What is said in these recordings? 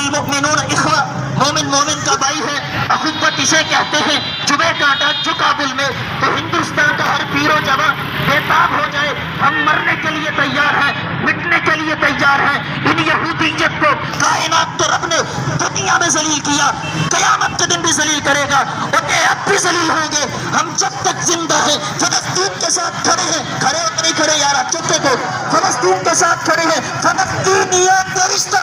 المؤمنون اخوہ، مومن مومن کا بھائی ہے، اخوت اسے کہتے ہیں۔ چبھے کانٹا جو کابل میں تو ہندوستان کا ہر پیر و جوان بےتاب ہو جائے، ہم مرنے کے لیے تیار ہیں، مٹنے کے لیے تیار ہیں۔ ان یہودیت کو کائنات تو رب نے دنیا میں ذلیل کیا، قیامت کے دن بھی ذلیل کرے گا، اور اب بھی ذلیل ہوں گے۔ ہم جب تک زندہ ہیں فلسطین کے ساتھ کھڑے ہیں، کھڑے ہو نہیں کھڑے یار، چپے کو، فلسطین کے ساتھ کھڑے ہیں۔ فلسطینیت کا رشتہ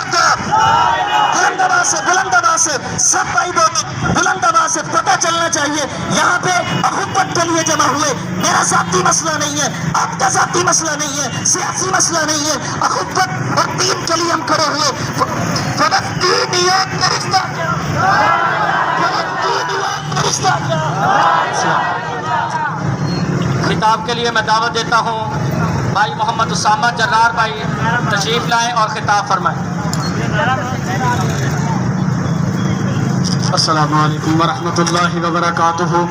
بلند آواز سے، بلند آواز سے سب بھائی بولیں، بلند آواز سے پتہ چلنا چاہیے یہاں پہ اخوت کے لیے جمع ہوئے۔ میرا ذاتی مسئلہ نہیں ہے، آپ کا ذاتی مسئلہ نہیں ہے، سیاسی مسئلہ نہیں ہے، اخوت اور دین کے لیے ہم کھڑے ہوئے۔ فلسطینیت کا رشتہ، فلسطینیت کا رشتہ۔ خطاب کے لیے میں دعوت دیتا ہوں بھائی محمد اسامہ جرار بھائی تشریف لائیں اور خطاب فرمائیں۔ السلام علیکم ورحمۃ اللہ وبرکاتہ۔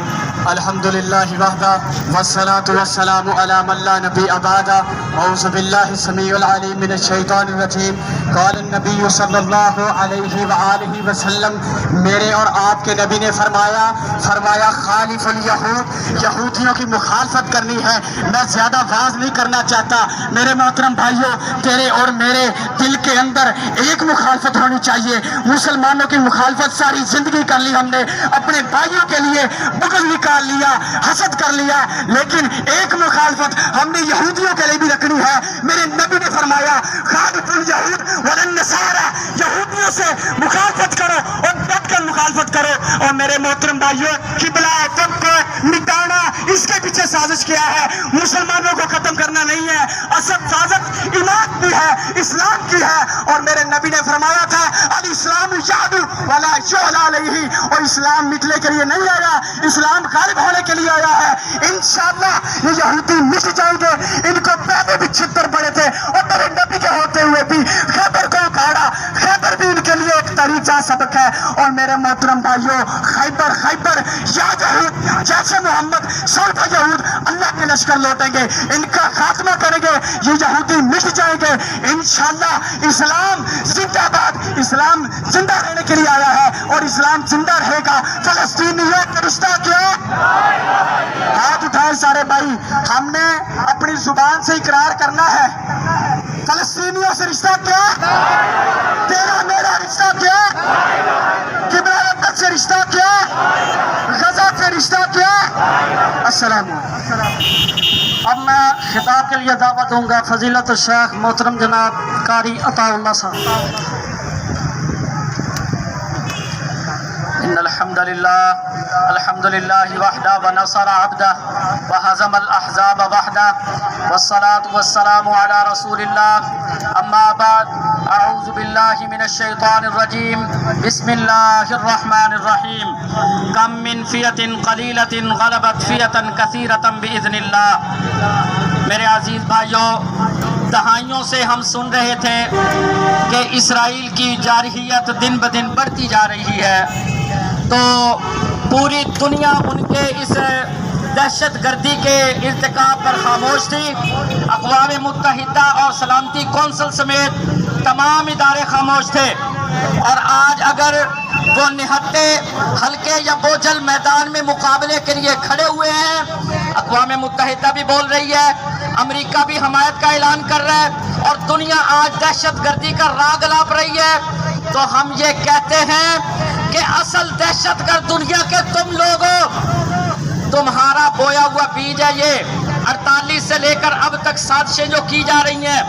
الحمدللہ وحدہ والصلاة والسلام علی من لا نبی بعدہ۔ اعوذ باللہ السمیع العلیم من الشیطان الرجیم۔ قال النبی صلی اللہ علیہ وآلہ وسلم، میرے اور آپ کے نبی نے فرمایا خالف الیہود، یہودیوں کی مخالفت کرنی ہے۔ میں زیادہ واز نہیں کرنا چاہتا میرے محترم بھائیوں، تیرے اور میرے دل کے اندر ایک مخالفت ہونی چاہیے۔ مسلمانوں کی مخالفت ساری زندگی کر لی ہم نے، اپنے بھائیوں کے لیے بغض نکال لیا، حسد کر لیا، لیکن ایک مخالفت ہم نے یہودیوں کے لیے بھی رکھنی ہے۔ میرے نبی نے فرمایا خالف الیہود والنصارى، یہودیوں سے مخالفت کرو اور ڈٹ کر مخالفت کرو۔ اور میرے محترم بھائیوں، قبلہ تب کو مٹانا اس کے پیچھے سازش کیا ہے، مسلمانوں کو ختم کرنا نہیں ہے، اصل سازش ایمان کی ہے، اسلام کی ہے۔ اور میرے نبی نے فرمایا تھا الاسلام یعلو ولا یعلی علیہ، اور اسلام مٹنے کے لیے نہیں آیا، اسلام غالب ہونے کے لیے آیا ہے۔ انشاءاللہ یہ یہودی مٹ جائیں گے، ان کو پہلے بھی چھتر پڑے تھے، اور میرے نبی کے ہوتے ہوئے بھی خیبر کو اکھاڑا، خیبر بھی ان کے لیے ایک طریقہ سبق ہے۔ اور میرے محترم بھائیوں، خیبر یا یہود جیسے محمد سوتا یہود اللہ کے لشکر لوٹیں گے، ان کا خاتمہ کریں گے، یہ یہودی مٹ جائیں گے انشاءاللہ۔ اسلام زندہ باد، اسلام زندہ رہنے کے لیے آیا ہے اور اسلام زندہ رہے گا۔ فلسطینیوں کا رشتہ کیا؟ ہاتھ اٹھائے سارے بھائی، ہم نے اپنی زبان سے اقرار کرنا ہے۔ فلسطینیوں سے رشتہ کیا؟ تیرا میرا رشتہ کیا؟ قبلہ مقدس سے رشتہ کیا؟ غزہ سے رشتہ کیا؟ السلام علیکم۔ اب میں خطاب کے لیے دعوت دوں گا فضیلت الشیخ محترم جناب قاری عطا اللہ صاحب۔ ان الحمد للہ وحدہ ونصر عبدہ وہزم الاحزاب وحدہ والصلاة والسلام علی رسول اللہ، اما بعد، اعوذ باللہ من الشیطان الرجیم، بسم اللہ الرحمن الرحیم۔ کم من فیۃ قلیلۃ غلبت فیۃ کثیرۃ باذن اللہ۔ میرے عزیز بھائیوں، دہائیوں سے ہم سن رہے تھے کہ اسرائیل کی جارحیت دن بدن بڑھتی جا رہی ہے، تو پوری دنیا ان کے اس دہشت گردی کے ارتکاب پر خاموش تھی۔ اقوام متحدہ اور سلامتی کونسل سمیت تمام ادارے خاموش تھے، اور آج اگر وہ نہتے ہلکے یا بوجھل میدان میں مقابلے کے لیے کھڑے ہوئے ہیں، اقوام متحدہ بھی بول رہی ہے، امریکہ بھی حمایت کا اعلان کر رہا ہے، اور دنیا آج دہشت گردی کا راگ الاپ رہی ہے، تو ہم یہ کہتے ہیں کہ اصل دہشت گرد دنیا کے تم لوگوں، تمہارا بویا ہوا بیج ہے یہ۔ 48 سے لے کر اب تک سازشیں جو کی جا رہی ہیں،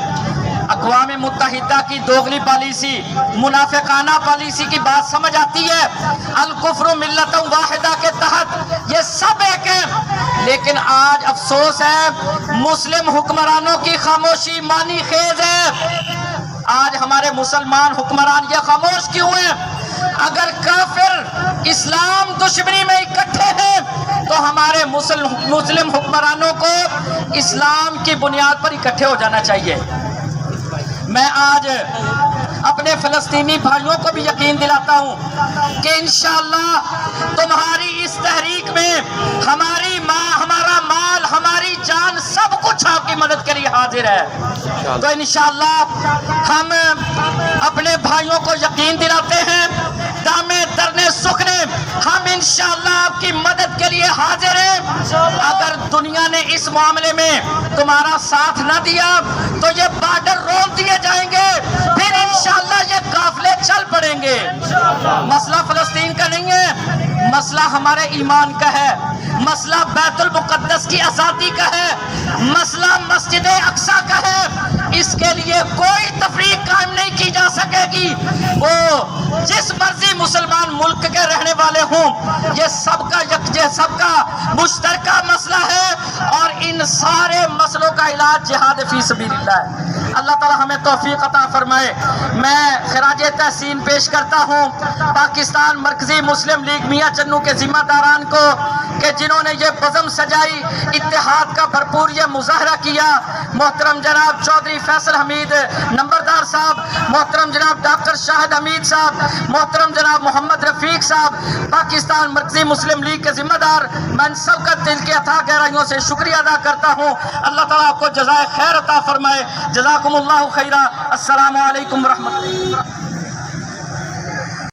اقوام متحدہ کی دوغلی پالیسی، منافقانہ پالیسی کی بات سمجھ آتی ہے، الکفر ملت واحدہ کے تحت یہ سب ایک ہے، لیکن آج افسوس ہے مسلم حکمرانوں کی خاموشی معنی خیز ہے۔ آج ہمارے مسلمان حکمران یہ خاموش کیوں ہیں؟ اگر کافر اسلام دشمنی میں اکٹھے ہیں تو ہمارے مسلم حکمرانوں کو اسلام کی بنیاد پر اکٹھے ہو جانا چاہیے۔ میں آج اپنے فلسطینی بھائیوں کو بھی یقین دلاتا ہوں کہ انشاءاللہ تمہاری اس تحریک میں ہماری ماں، ہمارا مال، ہماری جان سب کچھ آپ کی مدد کے لیے حاضر ہے۔ تو انشاءاللہ ہم اپنے بھائیوں کو یقین دلاتے ہیں دامے درنے سکھنے ہم انشاءاللہ آپ کی مدد کے لیے حاضر ہیں۔ اگر دنیا نے اس معاملے میں تمہارا ساتھ نہ دیا تو یہ بارڈر رول دیے جائیں گے، پھر انشاءاللہ یہ قافلے چل پڑیں گے۔ مسئلہ فلسطین کا نہیں ہے، مسئلہ ہمارے ایمان کا ہے، مسئلہ بیت المقدس کی آزادی کا ہے، مسئلہ مسجد اقصی کا ہے۔ اس کے لیے کوئی تفریق قائم نہیں کی جا سکے گی۔ وہ جس مرضی مسلمان ملک کے رہنے والے ہوں، یہ سب کا مشترکہ مسئلہ ہے، اور ان سارے مسئلوں کا علاج جہاد فی سبیل اللہ ہے۔ اللہ تعالی ہمیں توفیق عطا فرمائے۔ میں خراج تحسین پیش کرتا ہوں پاکستان مرکزی مسلم لیگ میاں چنو کے ذمہ داران کو کہ جنہوں نے یہ بزم سجائی، اتحاد کا بھرپور یہ مظاہرہ کیا۔ محترم جناب چودھری فیصل حمید نمبردار صاحب، محترم جناب ڈاکٹر شاہد حمید صاحب، محترم جناب محمد رفیق صاحب، پاکستان مرکزی مسلم لیگ کے ذمہ دار، میں ان سب کا دل کی اتھاہ گہرائیوں سے شکریہ ادا کرتا ہوں۔ اللہ تعالیٰ آپ کو جزائے خیر عطا فرمائے۔ جزاکم اللہ خیرہ۔ السلام علیکم ورحمۃ اللہ۔